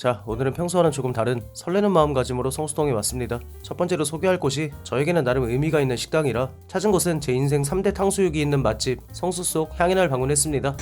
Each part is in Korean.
자, 오늘은 평소와는 조금 다른 설레는 마음가짐으로 성수동에 왔습니다. 첫 번째로 소개할 곳이 저에게는 나름 의미가 있는 식당이라 찾은 곳은 제 인생 3대 탕수육이 있는 맛집 성수 속 향인을 방문했습니다.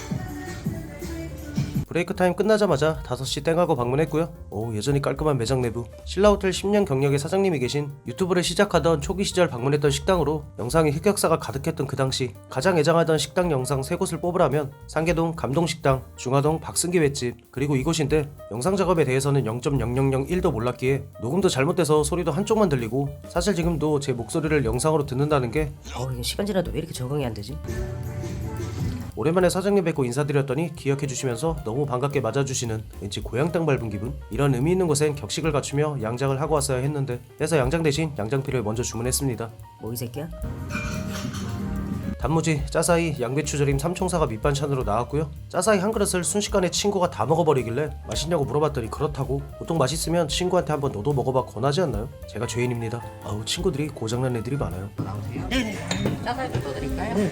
브레이크 타임 끝나자마자 5시 땡하고 방문했고요. 오, 여전히 깔끔한 매장 내부. 신라호텔 10년 경력의 사장님이 계신 유튜브를 시작하던 초기 시절 방문했던 식당으로 영상에 흑역사가 가득했던 그 당시 가장 애정하던 식당 영상 3곳을 뽑으라면 상계동 감동식당, 중화동 박승기 횟집, 그리고 이곳인데 영상 작업에 대해서는 0.0001도 몰랐기에 녹음도 잘못돼서 소리도 한쪽만 들리고 사실 지금도 제 목소리를 영상으로 듣는다는 게 이거 시간 지나도 왜 이렇게 적응이 안 되지? 오랜만에 사장님 뵙고 인사드렸더니 기억해주시면서 너무 반갑게 맞아주시는 왠지 고향 땅 밟은 기분? 이런 의미 있는 곳엔 격식을 갖추며 양장을 하고 왔어야 했는데 해서 양장 대신 양장피를 먼저 주문했습니다. 뭐 이 새끼야? 단무지, 짜사이, 양배추절임, 삼총사가 밑반찬으로 나왔고요. 짜사이 한 그릇을 순식간에 친구가 다 먹어버리길래 맛있냐고 물어봤더니 그렇다고. 보통 맛있으면 친구한테 한번 너도 먹어봐 권하지 않나요? 제가 죄인입니다. 아우, 친구들이 고장난 애들이 많아요. 짜사이도 더 드릴까요?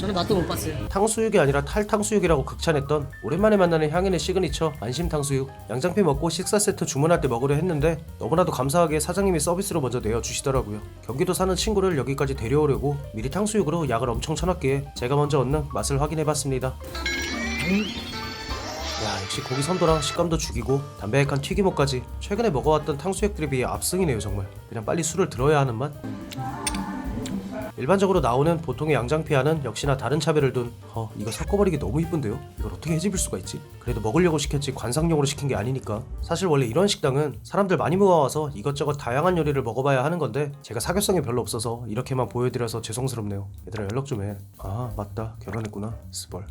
저는 맛도 못 봤어요. 탕수육이 아니라 탈탕수육이라고 극찬했던 오랜만에 만나는 향인의 시그니처 안심탕수육. 양장피 먹고 식사 세트 주문할 때 먹으려 했는데 너무나도 감사하게 사장님이 서비스로 먼저 내어주시더라고요. 경기도 사는 친구를 여기까지 데려오려고 미리 탕수육으로 약을 엄청 쳐놨기에 제가 먼저 얻는 맛을 확인해봤습니다. 야, 역시 고기 선도랑 식감도 죽이고 담백한 튀김옷까지 최근에 먹어왔던 탕수육들에 비해 압승이네요. 정말 그냥 빨리 술을 들어야 하는 맛. 일반적으로 나오는 보통의 양장피와는 역시나 다른 차별을 둔 이거 섞어버리기 너무 이쁜데요? 이걸 어떻게 해집을 수가 있지? 그래도 먹으려고 시켰지 관상용으로 시킨 게 아니니까. 사실 원래 이런 식당은 사람들 많이 모아와서 이것저것 다양한 요리를 먹어봐야 하는 건데 제가 사교성이 별로 없어서 이렇게만 보여드려서 죄송스럽네요. 얘들아 연락 좀 해. 아 맞다, 결혼했구나. 스벌.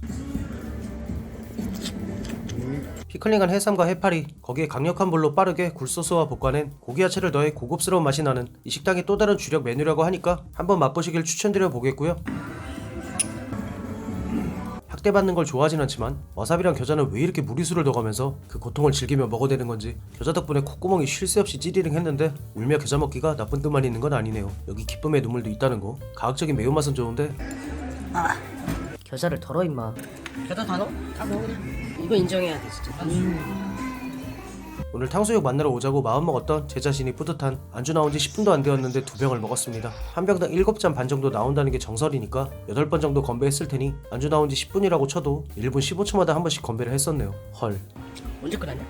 피클링한 해삼과 해파리, 거기에 강력한 불로 빠르게 굴소스와 볶아낸 고기 야채를 더해 고급스러운 맛이 나는 이 식당의 또 다른 주력 메뉴라고 하니까 한번 맛보시길 추천드려 보겠고요. 학대받는 걸 좋아하진 않지만 와사비랑 겨자는 왜 이렇게 무리수를 넣어가면서 그 고통을 즐기며 먹어대는 건지 겨자 덕분에 콧구멍이 쉴 새 없이 찌리링 했는데 울며 겨자 먹기가 나쁜 뜻만 있는 건 아니네요. 여기 기쁨의 눈물도 있다는 거. 가학적인 매운맛은 좋은데 겨자를 덜어 임마. 겨자 다 넣어? 다 넣어 그냥. 이거 인정해야 돼 진짜. 오늘 탕수육 만나러 오자고 마음먹었던 제 자신이 뿌듯한 안주 나온지 10분도 안 되었는데 2병을 먹었습니다. 한 병당 7잔 반 정도 나온다는 게 정설이니까 8번 정도 건배했을 테니 안주 나온지 10분이라고 쳐도 1분 15초마다 한 번씩 건배를 했었네요. 헐. 언제 끓였냐?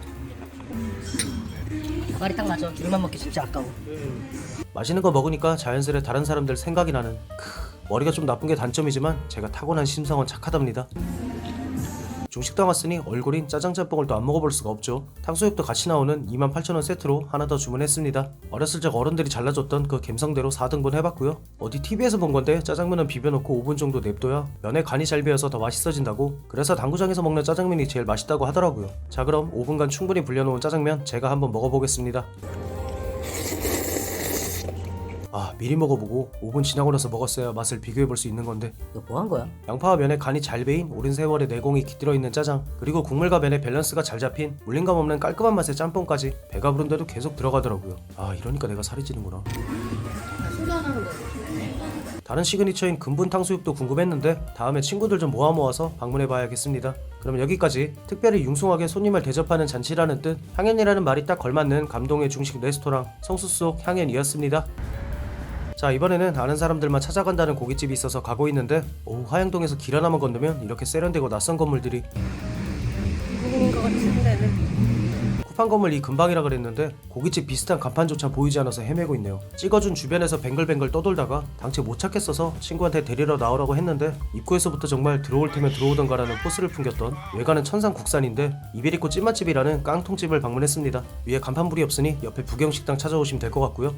말이 딱 맞아. 둘만 먹기 진짜 아까워. 맛있는 거 먹으니까 자연스레 다른 사람들 생각이 나는 머리가 좀 나쁜 게 단점이지만 제가 타고난 심성은 착하답니다. 중식당 왔으니 얼굴인 짜장짬뽕을 또 안 먹어볼 수가 없죠. 탕수육도 같이 나오는 28,000원 세트로 하나 더 주문했습니다. 어렸을 적 어른들이 잘라줬던 그 감성대로 4등분 해봤고요. 어디 TV에서 본 건데 짜장면은 비벼놓고 5분 정도 냅둬야 면에 간이 잘 배어서 더 맛있어진다고. 그래서 당구장에서 먹는 짜장면이 제일 맛있다고 하더라고요. 자, 그럼 5분간 충분히 불려놓은 짜장면 제가 한번 먹어보겠습니다. 미리 먹어보고 5분 지나고 나서 먹었어야 맛을 비교해볼 수 있는 건데 너 뭐 한 거야? 양파와 면에 간이 잘 배인 오랜 세월의 내공이 깃들어있는 짜장, 그리고 국물과 면의 밸런스가 잘 잡힌 울림감 없는 깔끔한 맛의 짬뽕까지 배가 부른데도 계속 들어가더라고요. 이러니까 내가 살이 찌는구나. 다른 시그니처인 근분 탕수육도 궁금했는데 다음에 친구들 좀 모아서 방문해봐야겠습니다. 그럼 여기까지 특별히 융숭하게 손님을 대접하는 잔치라는 뜻 향연이라는 말이 딱 걸맞는 감동의 중식 레스토랑 성수 속 향연이었습니다. 자, 이번에는 아는 사람들만 찾아간다는 고깃집이 있어서 가고 있는데 화양동에서 길 하나만 건너면 이렇게 세련되고 낯선 건물들이 쿠팡 건물 이 근방이라 그랬는데 고깃집 비슷한 간판조차 보이지 않아서 헤매고 있네요. 찍어준 주변에서 뱅글뱅글 떠돌다가 당최 못 찾겠어서 친구한테 데리러 나오라고 했는데 입구에서부터 정말 들어올 테면 들어오던가라는 포스를 풍겼던 외관은 천상국산인데 이베리코 찐맛집이라는 깡통집을 방문했습니다. 위에 간판불이 없으니 옆에 부경식당 찾아오시면 될 것 같고요.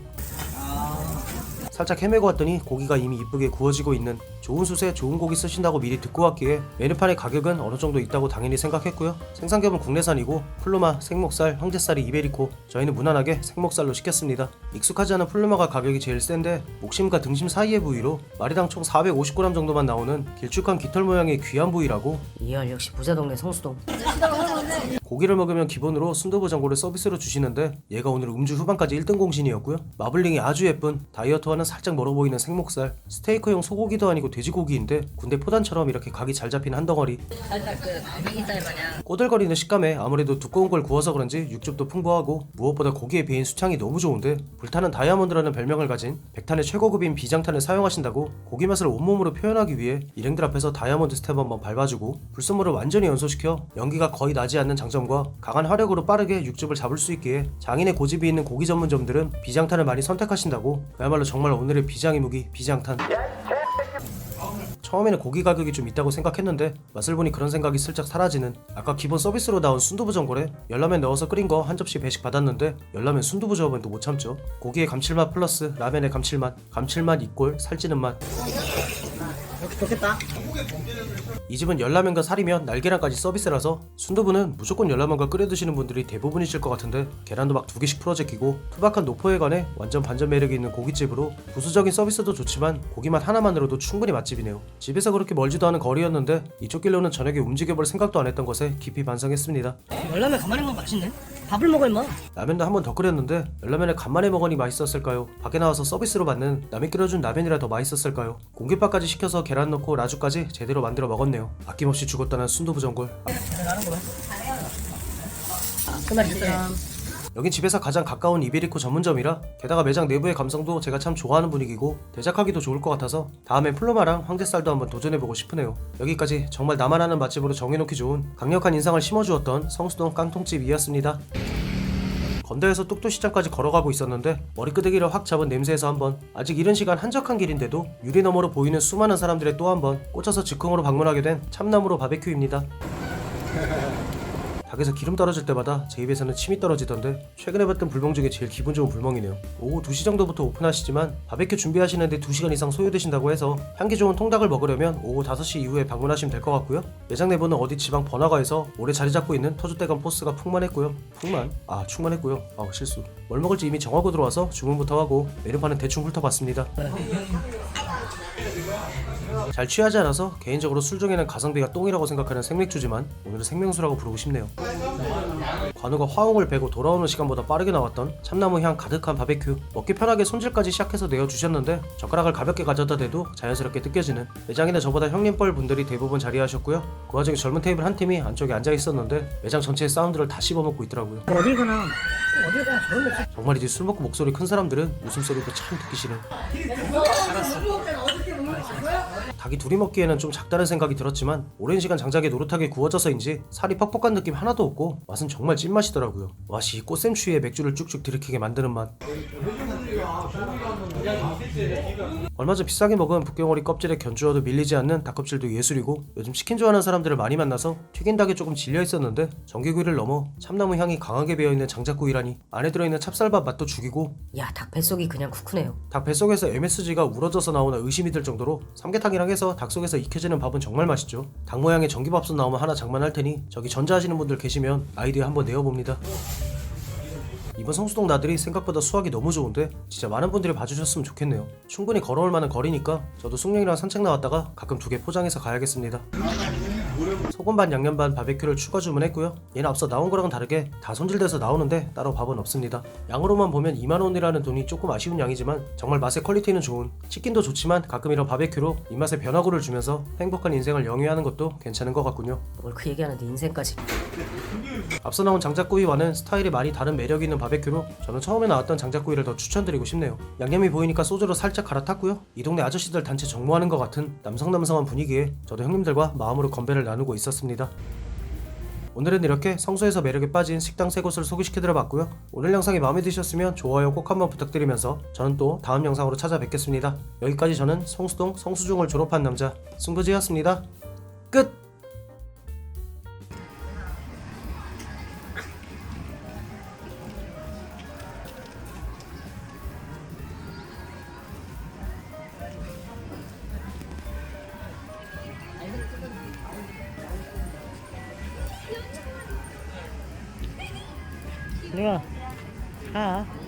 살짝 헤매고 왔더니 고기가 이미 이쁘게 구워지고 있는 좋은 숯에 좋은 고기 쓰신다고 미리 듣고 왔기에 메뉴판의 가격은 어느 정도 있다고 당연히 생각했고요. 생산겹은 국내산이고 플루마, 생목살, 황제살이 이베리코, 저희는 무난하게 생목살로 시켰습니다. 익숙하지 않은 플루마가 가격이 제일 센데 목심과 등심 사이의 부위로 마리당 총 450g 정도만 나오는 길쭉한 깃털 모양의 귀한 부위라고. 이열 역시 부자 동네 성수동. 고기를 먹으면 기본으로 순두부 전골을 서비스로 주시는데 얘가 오늘 음주 후반까지 1등 공신이었고요. 마블링이 아주 예쁜 다이어트와는 살짝 멀어 보이는 생목살, 스테이크용 소고기도 아니고 돼지고기인데 군대 포단처럼 이렇게 각이 잘 잡힌 한 덩어리, 살짝 그 갈비살 마냥. 꼬들거리는 식감에 아무래도 두꺼운 걸 구워서 그런지 육즙도 풍부하고 무엇보다 고기에 배인 수창이 너무 좋은데 불타는 다이아몬드라는 별명을 가진 백탄의 최고급인 비장탄을 사용하신다고 고기 맛을 온몸으로 표현하기 위해 일행들 앞에서 다이아몬드 스텝 한번 밟아주고 불순물을 완전히 연소시켜 연기가 거의 나지 않는 장점과 강한 화력으로 빠르게 육즙을 잡을 수 있기에 장인의 고집이 있는 고기 전문점들은 비장탄을 많이 선택하신다고. 그야말로 정말 오늘의 비장의 무기 비장탄. 처음에는 고기 가격이 좀 있다고 생각했는데 맛을 보니 그런 생각이 슬쩍 사라지는, 아까 기본 서비스로 나온 순두부 전골에 열라면 넣어서 끓인 거 한 접시 배식 받았는데 열라면 순두부 조합은 또 못 참죠. 고기의 감칠맛 플러스 라면의 감칠맛 이꼴 살찌는 맛. 역시 좋겠다. 이 집은 열라면과 살이면 날계란까지 서비스라서 순두부는 무조건 열라면과 끓여 드시는 분들이 대부분이실 것 같은데 계란도 막 2개씩 풀어 제끼고 투박한 노포에 관해 완전 반전 매력이 있는 고깃집으로 부수적인 서비스도 좋지만 고기맛 하나만으로도 충분히 맛집이네요. 집에서 그렇게 멀지도 않은 거리였는데 이쪽 길로는 저녁에 움직여볼 생각도 안 했던 것에 깊이 반성했습니다. 열라면 간만에 먹으면 맛있네. 밥을 먹어 임마. 라면도 한 번 더 끓였는데 열라면을 간만에 먹으니 맛있었을까요? 밖에 나와서 서비스로 받는 남이 끓여준 라면이라 더 맛있었을까요? 공깃밥까지 시켜서 계란 넣고 라주까지 제대로 만들어 먹었네요. 아낌없이 죽었다는 순두부 전골. 그 말이 있어요. 여긴 집에서 가장 가까운 이베리코 전문점이라 게다가 매장 내부의 감성도 제가 참 좋아하는 분위기고 대작하기도 좋을 것 같아서 다음엔 플로마랑 황제살도 한번 도전해보고 싶으네요. 여기까지 정말 나만 아는 맛집으로 정해놓기 좋은 강력한 인상을 심어주었던 성수동 깡통집이었습니다. 건대에서 뚝도시장까지 걸어가고 있었는데 머리끄댕이를 확 잡은 냄새에서 한번, 아직 이른 시간 한적한 길인데도 유리 너머로 보이는 수많은 사람들의 또 한번 꽂혀서 즉흥으로 방문하게 된 참나무로 바베큐입니다. 닭에서 기름 떨어질 때마다 제 입에서는 침이 떨어지던데 최근에 봤던 불멍 중에 제일 기분 좋은 불멍이네요. 오후 2시 정도부터 오픈하시지만 바베큐 준비하시는데 2시간 이상 소요되신다고 해서 향기 좋은 통닭을 먹으려면 오후 5시 이후에 방문하시면 될 것 같고요. 매장 내부는 어디 지방 번화가에서 오래 자리 잡고 있는 터줏대감 포스가 충만했고요. 실수. 뭘 먹을지 이미 정하고 들어와서 주문부터 하고 메뉴판은 대충 훑어봤습니다. 잘 취하지 않아서 개인적으로 술 중에는 가성비가 똥이라고 생각하는 생맥주지만 오늘은 생명수라고 부르고 싶네요. 관우가 화홍을 베고 돌아오는 시간보다 빠르게 나왔던 참나무 향 가득한 바베큐, 먹기 편하게 손질까지 시작해서 내어주셨는데 젓가락을 가볍게 가져다 대도 자연스럽게 뜯겨지는, 매장에는 저보다 형님뻘 분들이 대부분 자리하셨고요. 그 와중에 젊은 테이블 한 팀이 안쪽에 앉아있었는데 매장 전체의 사운드를 다 씹어먹고 있더라고요. 어딜 가나 저런 거. 정말이지 술 먹고 목소리 큰 사람들은 웃음소리도 참 듣기 싫은. 닭이 둘이 먹기에는 좀 작다는 생각이 들었지만 오랜 시간 장작에 노릇하게 구워져서인지 살이 퍽퍽한 느낌 하나도 없고 맛은 정말 찐맛이더라고요. 와시 꽃샘추위에 맥주를 쭉쭉 들이키게 만드는 맛. 얼마 전 비싸게 먹은 북경오리 껍질에 견주어도 밀리지 않는 닭껍질도 예술이고, 요즘 치킨 좋아하는 사람들을 많이 만나서 튀긴 닭에 조금 질려 있었는데 전기구이를 넘어 참나무 향이 강하게 배어있는 장작구이라니 안에 들어있는 찹쌀밥 맛도 죽이고, 야, 닭 뱃속이 그냥 쿠쿠네요. 닭 뱃속에서 MSG가 우러져서 나오나 의심이 들 정도로 삼계탕이랑 해서 닭 속에서 익혀지는 밥은 정말 맛있죠. 닭 모양의 전기밥솥 나오면 하나 장만할 테니 저기 전자하시는 분들 계시면 아이디어 한번 내어봅니다. 이번 성수동 나들이 생각보다 수확이 너무 좋은데 진짜 많은 분들이 봐주셨으면 좋겠네요. 충분히 걸어올 만한 거리니까 저도 숙녀이랑 산책 나왔다가 가끔 2개 포장해서 가야겠습니다. 소금 반 양념 반 바베큐를 추가 주문했고요. 얘는 앞서 나온 거랑은 다르게 다 손질돼서 나오는데 따로 밥은 없습니다. 양으로만 보면 2만원이라는 돈이 조금 아쉬운 양이지만 정말 맛의 퀄리티는 좋은, 치킨도 좋지만 가끔 이런 바베큐로 입맛에 변화구를 주면서 행복한 인생을 영위하는 것도 괜찮은 것 같군요. 뭘 그 얘기하는데 인생까지. 앞서 나온 장작구이와는 스타일이 많이 다른 매력이 있는 바베큐로 저는 처음에 나왔던 장작구이를 더 추천드리고 싶네요. 양념이 보이니까 소주로 살짝 갈아탔고요. 이 동네 아저씨들 단체 정모하는 것 같은 남성한 분위기에 저도 형님들과 마음으로 건배를 나누고 있었습니다. 오늘은 이렇게 성수에서 매력에 빠진 식당 3곳을 소개시켜드려봤고요. 오늘 영상이 마음에 드셨으면 좋아요 꼭 한번 부탁드리면서 저는 또 다음 영상으로 찾아뵙겠습니다. 여기까지 저는 성수동 성수중을 졸업한 남자 승부지였습니다. 끝! 내가 가.